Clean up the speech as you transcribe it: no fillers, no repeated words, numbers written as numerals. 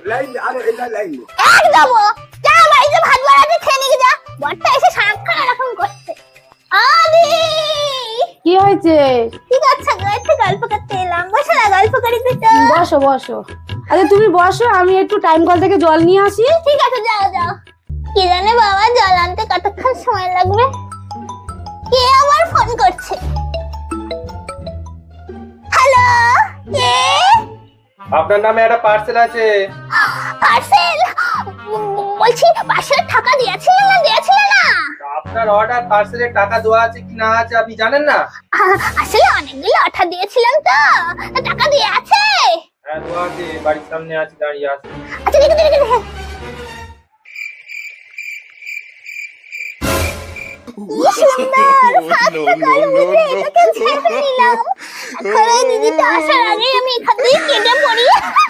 Line আরে এটা line একদম যা বাড়িতে ভাত বাড়াতে খেয়ে নিয়ে যা। বড়টা এসে সারাক্ষণ এরকম করছে। আরে কি হয়েছে? ঠিক আছে একটু গল্প করতে এলাম। বসে না গল্প করি তো। বসো বসো। আচ্ছা তুমি বসো, আমি একটু টাইম কল থেকে জল নিয়ে আসি। ঠিক আছে যাও যাও। কি জানে বাবা জল আনতে কতক্ষণ সময় লাগবে। কে আবার ফোন করছে? হ্যালো কে? আপনার নামে একটা পার্সেল আছে। পার্সেল? বলছি পার্সেল টাকা দিয়েছিলে না দিয়েছিলে না? আপনার অর্ডার পার্সেলের টাকা দেওয়া আছে কি না আছে আপনি জানেন না? আসলে অনেকগুলো অর্ডার দিয়েছিলাম তো টাকা দিয়ে আছে। হ্যাঁ দেওয়া আছে, বাড়ির সামনে আছে, দাঁড়িয়ে আছে। আচ্ছা ঠিক আছে ঠিক আছে। কি সুন্দর ফাঁকটা বুঝে এটাকে ছেড়ে নিলাম। এখন এই দিদিটা আসার আগে আমি এখান থেকে কেটে পড়ি।